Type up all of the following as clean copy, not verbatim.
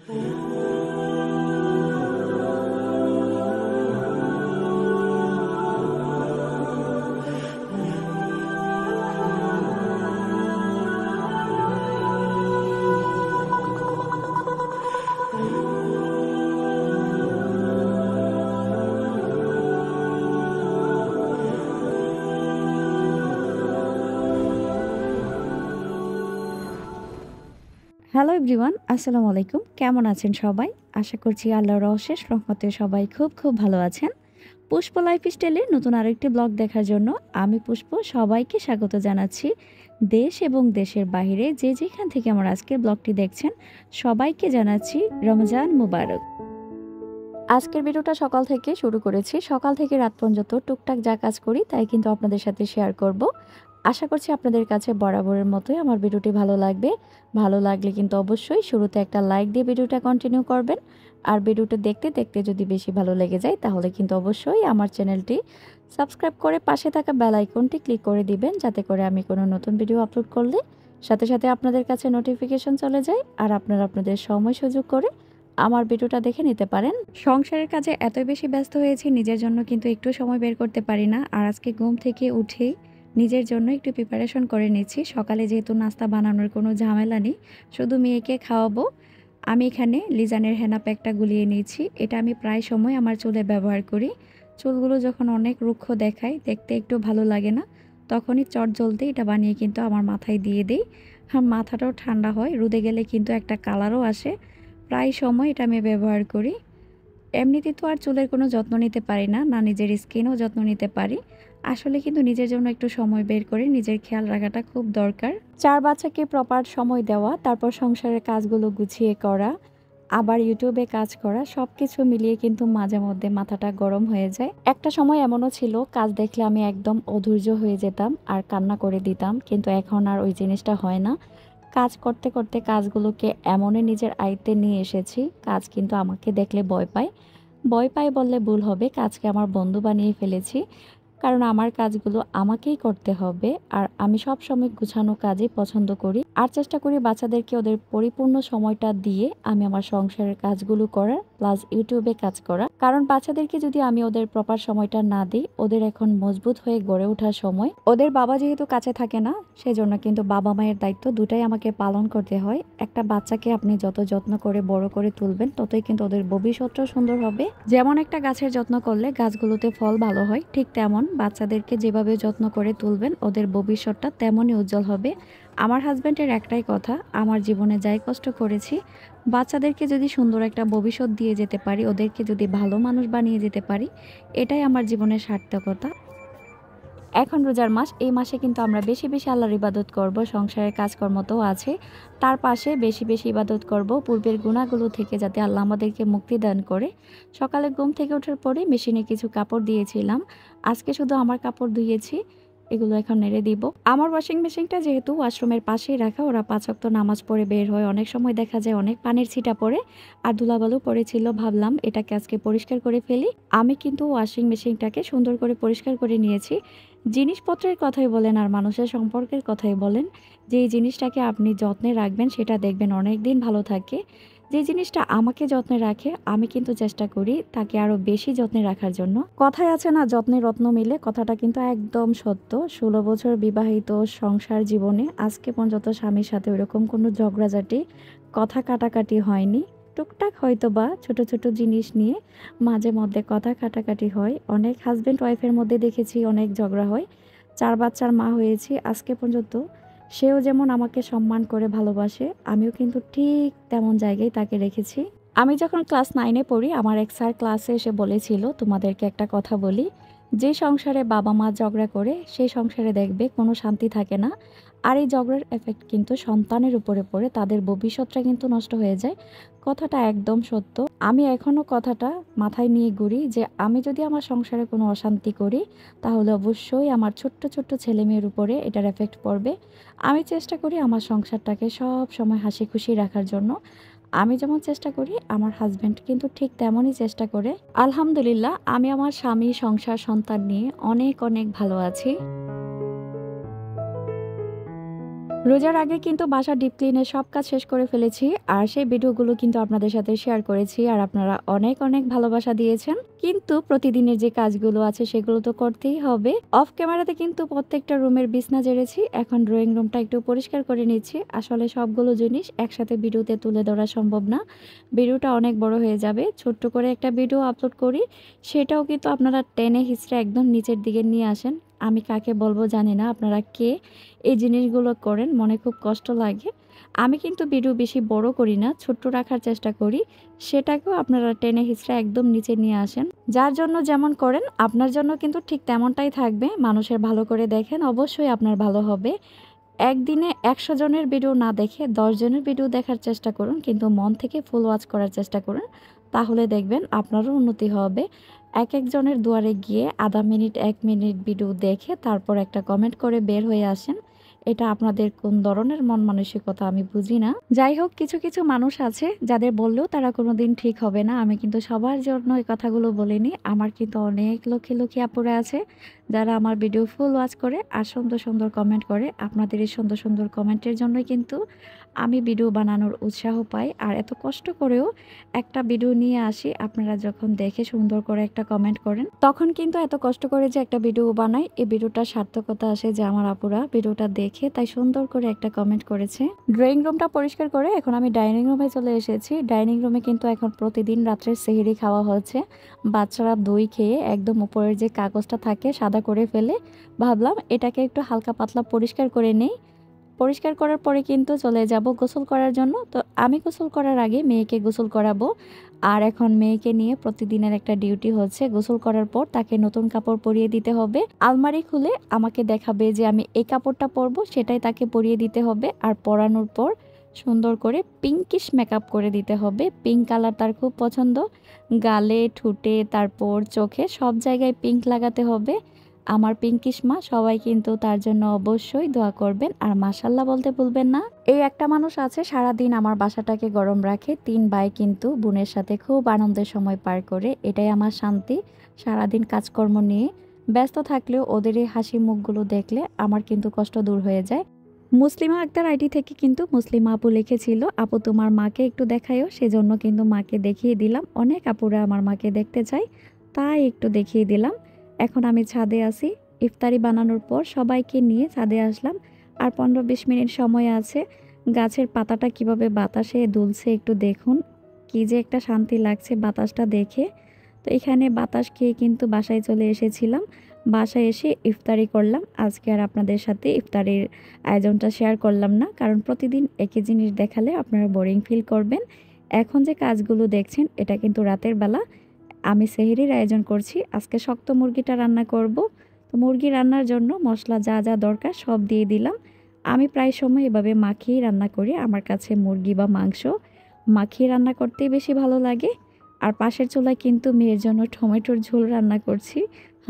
Hello everyone, আসসালামু আলাইকুম। কেমন আছেন সবাই? আশা করছি আল্লাহর অশেষ রহমতে সবাই খুব ভালো আছেন। পুষ্প লাইফস্টাইলের নতুন আরেকটি ব্লগ দেখার জন্য আমি পুষ্প সবাইকে স্বাগত জানাচ্ছি। দেশ এবং দেশের বাইরে যে যেখান থেকে আমার আজকের ব্লগটি দেখছেন সবাইকে জানাচ্ছি রমজান মুবারক। আজকের ভিডিওটা সকাল থেকে শুরু করেছি। সকাল থেকে রাত পর্যন্ত টুকটাক যা কাজ করি তাই কিন্তু আপনাদের সাথে শেয়ার করব। আশা করছি আপনাদের কাছে বরাবরের মতোই আমার ভিডিওটি ভালো লাগবে। ভালো লাগলে কিন্তু অবশ্যই শুরুতে একটা লাইক দিয়ে ভিডিওটা কন্টিনিউ করবেন। আর ভিডিওটা দেখতে দেখতে যদি বেশি ভালো লেগে যায় তাহলে কিন্তু অবশ্যই আমার চ্যানেলটি সাবস্ক্রাইব করে পাশে থাকা বেল আইকনটি ক্লিক করে দিবেন, যাতে করে আমি কোনো নতুন ভিডিও আপলোড করলে সাথে সাথে আপনাদের কাছে নোটিফিকেশন চলে যায় আর আপনারা আপনাদের সময় সুযোগ করে আমার ভিডিওটা দেখে নিতে পারেন। সংসারের কাজে এতই বেশি ব্যস্ত হয়েছি, নিজের জন্য কিন্তু একটু সময় বের করতে পারি না। আর আজকে ঘুম থেকে উঠেই নিজের জন্য একটু প্রিপারেশন করে নিচ্ছি। সকালে যেহেতু নাস্তা বানানোর কোনো ঝামেলা নেই, শুধু মেয়েকে খাওয়াবো। আমি এখানে লিজানের হেনা প্যাকটা গুলিয়ে নিয়েছি। এটা আমি প্রায় সময় আমার চুলে ব্যবহার করি। চুলগুলো যখন অনেক রুক্ষ দেখায়, দেখতে একটু ভালো লাগে না, তখনই চট জলদি এটা বানিয়ে কিন্তু আমার মাথায় দিয়ে দিই। আর মাথাটাও ঠান্ডা হয়, রোদে গেলে কিন্তু একটা কালারও আসে। প্রায় সময় এটা আমি ব্যবহার করি। এমনিতে তো আর চুলের কোনো যত্ন নিতে পারি না, না নিজের স্কিনও যত্ন নিতে পারি। আসলে কিন্তু নিজের জন্য একটু সময় বের করে নিজের খেয়াল রাখাটা খুব দরকার। 4 বাচ্চাকে প্রপার সময় দেওয়া, তারপর সংসারের কাজগুলো গুছিয়ে করা, আবার ইউটিউবে কাজ করা, সব কিছু মিলিয়ে কিন্তু মাঝে মধ্যে মাথাটা গরম হয়ে যায়। একটা সময় এমনও ছিল কাজ দেখলে আমি একদম অধৈর্য হয়ে যেতাম আর কান্না করে দিতাম, কিন্তু এখন আর ওই জিনিসটা হয় না। কাজ করতে করতে কাজগুলোকে এমনই নিজের আয়ত্তে নিয়ে এসেছি, কাজ কিন্তু আমাকে দেখলে ভয় পায়। ভয় পায় বললে ভুল হবে, কাজকে আমার বন্ধু বানিয়ে ফেলেছি। কারণ আমার কাজগুলো আমাকেই করতে হবে, আর আমি সব সময় গুছানো কাজই পছন্দ করি। আর চেষ্টা করি বাচ্চাদেরকে ওদের পরিপূর্ণ সময়টা দিয়ে আমি আমার সংসারের কাজগুলো করার, প্লাস ইউটিউবে কাজ করা। কারণ বাচ্চাদেরকে যদি আমি ওদের প্রপার সময়টা না দিই, ওদের এখন মজবুত হয়ে গড়ে ওঠার সময়। ওদের বাবা যেহেতু কাছে থাকে না, সেজন্য কিন্তু বাবা মায়ের দায়িত্ব দুটাই আমাকে পালন করতে হয়। একটা বাচ্চাকে আপনি যত যত্ন করে বড় করে তুলবেন, ততই কিন্তু ওদের ভবিষ্যৎটাও সুন্দর হবে। যেমন একটা গাছের যত্ন করলে গাছগুলোতে ফল ভালো হয়, ঠিক তেমন বাচ্চাদেরকে যেভাবে যত্ন করে তুলবেন ওদের ভবিষ্যৎটা তেমনই উজ্জ্বল হবে। আমার হাজব্যান্ডের একটাই কথা, আমার জীবনে যাই কষ্ট করেছি, বাচ্চাদেরকে যদি সুন্দর একটা ভবিষ্যৎ দিয়ে যেতে পারি, ওদেরকে যদি ভালো মানুষ বানিয়ে যেতে পারি, এটাই আমার জীবনের সার্থকতা। এখন রোজার মাস, এই মাসে কিন্তু আমরা বেশি বেশি আল্লাহর ইবাদত করব, সংসারের কাজকর্ম তো আছে, তার পাশে বেশি বেশি ইবাদত করব পূর্বের গুনাহগুলো থেকে, যাতে আল্লাহ আমাদেরকে মুক্তি দান করে। সকালে ঘুম থেকে ওঠার পরে মেশিনে কিছু কাপড় দিয়েছিলাম, আজকে শুধু আমার কাপড় ধুয়েছি, এগুলো এখন নেড়ে দিব। আমার ওয়াশিং মেশিনটা যেহেতু ওয়াশরুমের পাশেই রাখা, ওরা 5 ওয়াক্ত নামাজ পড়ে বের হয়, অনেক সময় দেখা যায় অনেক পানির ছিটা পড়ে আর ধুলাবালু পড়েছিল, ভাবলাম এটাকে আজকে পরিষ্কার করে ফেলি। আমি কিন্তু ওয়াশিং মেশিনটাকে সুন্দর করে পরিষ্কার করে নিয়েছি। জিনিসপত্রের কথাই বলেন আর মানুষের সম্পর্কের কথাই বলেন, যে জিনিসটাকে আপনি যত্নে রাখবেন সেটা দেখবেন অনেক দিন ভালো থাকে। যে জিনিসটা আমাকে যত্নে রাখে, আমি কিন্তু চেষ্টা করি তাকে আরো বেশি যত্নে রাখার জন্য। কথায় আছে না, যত্নে রত্ন মিলে, কথাটা কিন্তু একদম সত্য। 16 বছর বিবাহিত সংসার জীবনে আজকে পর্যন্ত স্বামীর সাথে ওইরকম কোনো ঝগড়াঝাটি, কথা কাটাকাটি হয়নি। টুকটাক হয়তো বা ছোট ছোট জিনিস নিয়ে মাঝে মধ্যে কথা কাটাকাটি হয়। অনেক হাজব্যান্ড ওয়াইফের মধ্যে দেখেছি অনেক ঝগড়া হয়। 4 বাচ্চার মা হয়েছি আজকে পর্যন্ত, সেও যেমন আমাকে সম্মান করে ভালোবাসে, আমিও কিন্তু ঠিক তেমন জায়গায় তাকে রেখেছি। আমি যখন ক্লাস 9-এ পড়ি, আমার এক স্যার ক্লাসে এসে বলেছিল, তোমাদেরকে একটা কথা বলি, যে সংসারে বাবা মা ঝগড়া করে সেই সংসারে দেখবে কোনো শান্তি থাকে না। আর এই ঝগড়ার এফেক্ট কিন্তু সন্তানের উপরে পড়ে, তাদের ভবিষ্যৎটা কিন্তু নষ্ট হয়ে যায়। কথাটা একদম সত্য। আমি এখনও কথাটা মাথায় নিয়ে ঘুরি যে আমি যদি আমার সংসারে কোনো অশান্তি করি, তাহলে অবশ্যই আমার ছোট্ট ছোট্ট ছেলে মেয়ের উপরে এটার এফেক্ট পড়বে। আমি চেষ্টা করি আমার সংসারটাকে সব সময় হাসি খুশি রাখার জন্য। আমি যেমন চেষ্টা করি, আমার হাজব্যান্ড কিন্তু ঠিক তেমনই চেষ্টা করে। আলহামদুলিল্লাহ, আমি আমার স্বামী, সংসার, সন্তান নিয়ে অনেক অনেক ভালো আছি। রোজার আগে কিন্তু বাসা ডিপ ক্লিনের সব কাজ শেষ করে ফেলেছি, আর সেই ভিডিওগুলো কিন্তু আপনাদের সাথে শেয়ার করেছি, আর আপনারা অনেক অনেক ভালোবাসা দিয়েছেন। কিন্তু প্রতিদিনের যে কাজগুলো আছে সেগুলো তো করতেই হবে। অফ ক্যামেরাতে কিন্তু প্রত্যেকটা রুমের বিছনা ঝেড়েছি, এখন ড্রয়িং রুমটা একটু পরিষ্কার করে নিচ্ছি। আসলে সবগুলো জিনিস একসাথে ভিডিওতে তুলে ধরা সম্ভব না, ভিডিওটা অনেক বড় হয়ে যাবে। ছোট্ট করে একটা ভিডিও আপলোড করি, সেটাও কিন্তু আপনারা টেনে হিচড়ে একদম নিচের দিকে নিয়ে আসেন। আমি কাকে বলবো জানি না, আপনারা কে এই জিনিসগুলো করেন, মনে খুব কষ্ট লাগে। আমি কিন্তু ভিডিও বেশি বড় করি না, ছোট্ট রাখার চেষ্টা করি, সেটাকেও আপনারা টেনে হিচড়ে একদম নিচে নিয়ে আসেন। যার জন্য যেমন করেন আপনার জন্য কিন্তু ঠিক তেমনটাই থাকবে। মানুষের ভালো করে দেখেন, অবশ্যই আপনার ভালো হবে। একদিনে 100 জনের ভিডিও না দেখে 10 জনের ভিডিও দেখার চেষ্টা করুন, কিন্তু মন থেকে ফুল ওয়াচ করার চেষ্টা করুন, তাহলে দেখবেন আপনারও উন্নতি হবে। এক একজনের দুয়ারে গিয়ে আধা মিনিট 1 মিনিট ভিডিও দেখে তারপর একটা কমেন্ট করে বের হয়ে আসেন, এটা আপনাদের কোন ধরনের মন মানসিকতা আমি বুঝি না। যাই হোক, কিছু কিছু মানুষ আছে যাদের বললেও তারা কোনোদিন ঠিক হবে না। আমি কিন্তু সবার জন্য এই কথাগুলো বলিনি, আমার কিন্তু অনেক লক্ষ্মী লক্ষ্মী আপুরা আছে যারা আমার ভিডিও ফুল ওয়াচ করে আর সুন্দর সুন্দর কমেন্ট করে। আপনাদের এই সুন্দর সুন্দর কমেন্টের জন্যই কিন্তু আমি ভিডিও বানানোর উৎসাহ পাই, আর এত কষ্ট করেও একটা ভিডিও নিয়ে আসি। আপনারা যখন দেখে সুন্দর করে একটা কমেন্ট করেন, তখন কিন্তু এত কষ্ট করে যে একটা ভিডিও বানাই, এই ভিডিওটার সার্থকতা আসে যে আমার আপুরা ভিডিওটা দেখে তাই সুন্দর করে একটা কমেন্ট করেছে। ড্রয়িং রুমটা পরিষ্কার করে এখন আমি ডাইনিং রুমে চলে এসেছি। ডাইনিং রুমে কিন্তু এখন প্রতিদিন রাত্রের সেহরি খাওয়া হচ্ছে। বাচ্চারা দই খেয়ে একদম উপরের যে কাগজটা থাকে সাদা করে ফেলে, ভাবলাম এটাকে একটু হালকা পাতলা পরিষ্কার করে নেই। পরিষ্কার করার পরে কিন্তু চলে যাব গোসল করার জন্য। তো আমি গোসল করার আগে মেয়েকে গোসল করাবো, আর এখন মেয়েকে নিয়ে প্রতিদিনের একটা ডিউটি হচ্ছে, গোসল করার পর তাকে নতুন কাপড় পরিয়ে দিতে হবে। আলমারি খুলে আমাকে দেখাবে যে আমি এই কাপড়টা পরবো, সেটাই তাকে পরিয়ে দিতে হবে। আর পরানোর পর সুন্দর করে পিঙ্কিশ মেকআপ করে দিতে হবে। পিঙ্ক কালার তার খুব পছন্দ, গালে ঠোঁটে তারপর চোখে সব জায়গায় পিঙ্ক লাগাতে হবে। আমার পিঙ্কিশ মা, সবাই কিন্তু তার জন্য অবশ্যই দোয়া করবেন, আর মাশাল্লাহ বলতে ভুলবেন না। এই একটা মানুষ আছে সারাদিন আমার বাসাটাকে গরম রাখে। 3 ভাই কিন্তু বোনের সাথে খুব আনন্দের সময় পার করে, এটাই আমার শান্তি। সারাদিন কাজকর্ম নিয়ে ব্যস্ত থাকলেও ওদের এই হাসি মুখগুলো দেখলে আমার কিন্তু কষ্ট দূর হয়ে যায়। মুসলিমা আক্তার আইডি থেকে কিন্তু মুসলিমা আপু লিখেছিল, আপু তোমার মাকে একটু দেখায়ও, সেজন্য কিন্তু মাকে দেখিয়ে দিলাম। অনেক আপুরা আমার মাকে দেখতে চায়, তাই একটু দেখিয়ে দিলাম। এখন আমি ছাদে আছি, ইফতারি বানানোর পর সবাইকে নিয়ে ছাদে আসলাম। আর 15-20 মিনিট সময় আছে। গাছের পাতাটা কিভাবে বাতাসে দুলছে একটু দেখুন, কি যে একটা শান্তি লাগছে বাতাসটা দেখে। তো এখানে বাতাস খেয়ে কিন্তু বাসায় চলে এসেছিলাম। বাসায় এসে ইফতারি করলাম। আজকে আর আপনাদের সাথে ইফতারির আয়োজনটা শেয়ার করলাম না, কারণ প্রতিদিন একই জিনিস দেখালে আপনারা বোরিং ফিল করবেন। এখন যে কাজগুলো দেখছেন এটা কিন্তু রাতের বেলা। আমি সেহরির আয়োজন করছি, আজকে শক্ত মুরগিটা রান্না করব। তো মুরগি রান্নার জন্য মশলা যা যা দরকার সব দিয়ে দিলাম। আমি প্রায় সময় এভাবে মাখিয়ে রান্না করি, আমার কাছে মুরগি বা মাংস মাখিয়ে রান্না করতেই বেশি ভালো লাগে। আর পাশের চুলায় কিন্তু মেয়ের জন্য টমেটোর ঝোল রান্না করছি।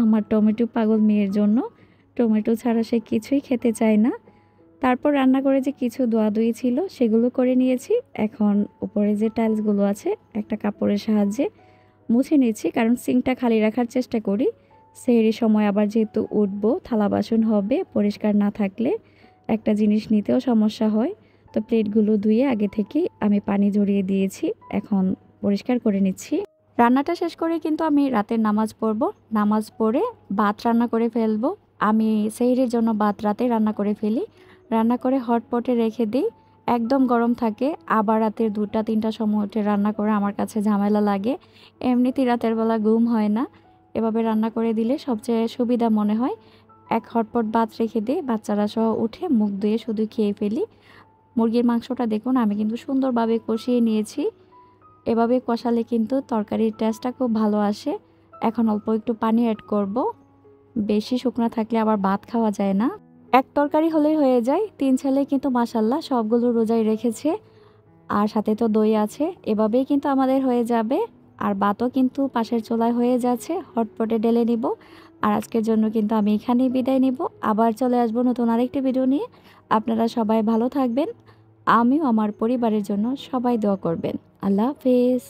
আমার টমেটো পাগল মেয়ের জন্য, টমেটো ছাড়া সে কিছুই খেতে চায় না। তারপর রান্না করে যে কিছু ধোয়াধুয়ি ছিল সেগুলো করে নিয়েছি। এখন উপরে যে টাইলসগুলো আছে একটা কাপড়ের সাহায্যে মুছে নিচ্ছি, কারণ সিঙ্কটা খালি রাখার চেষ্টা করি। সেহরির সময় আবার যেহেতু উঠবো, থালা বাসন হবে, পরিষ্কার না থাকলে একটা জিনিস নিতেও সমস্যা হয়। তো প্লেটগুলো ধুয়ে আগে থেকেই আমি পানি ঝরিয়ে দিয়েছি, এখন পরিষ্কার করে নিচ্ছি। রান্নাটা শেষ করে কিন্তু আমি রাতের নামাজ পড়ব। নামাজ পড়ে ভাত রান্না করে ফেলবো। আমি সেহরির জন্য ভাত রাতে রান্না করে ফেলি, রান্না করে হটপটে রেখে দিই, একদম গরম থাকে। আবার রাতের 2টা-3টার সময় উঠে রান্না করে আমার কাছে ঝামেলা লাগে। এমনিতেই রাতের বেলা ঘুম হয় না, এভাবে রান্না করে দিলে সবচেয়ে সুবিধা মনে হয়। এক হটপট ভাত রেখে দিই, বাচ্চারা সহ উঠে মুখ ধুয়ে শুধু খেয়ে ফেলি। মুরগির মাংসটা দেখুন আমি কিন্তু সুন্দরভাবে কষিয়ে নিয়েছি। এভাবে কষালে কিন্তু তরকারির টেস্টটা খুব ভালো আসে। এখন অল্প একটু পানি অ্যাড করব, বেশি শুকনো থাকলে আবার ভাত খাওয়া যায় না। এক তরকারি হলেই হয়ে যায়। 3 ছেলে কিন্তু মাশাল্লাহ সবগুলো রোজাই রেখেছে, আর সাথে তো দই আছে। এভাবেই কিন্তু আমাদের হয়ে যাবে। আর ভাতও কিন্তু পাশের চুলায় হয়ে যাচ্ছে, হটপটে ঢেলে নিব। আর আজকের জন্য কিন্তু আমি এখানেই বিদায় নিব, আবার চলে আসবো নতুন আরেকটি ভিডিও নিয়ে। আপনারা সবাই ভালো থাকবেন, আমিও আমার পরিবারের জন্য সবাই দোয়া করবেন। আল্লাহ হাফেজ।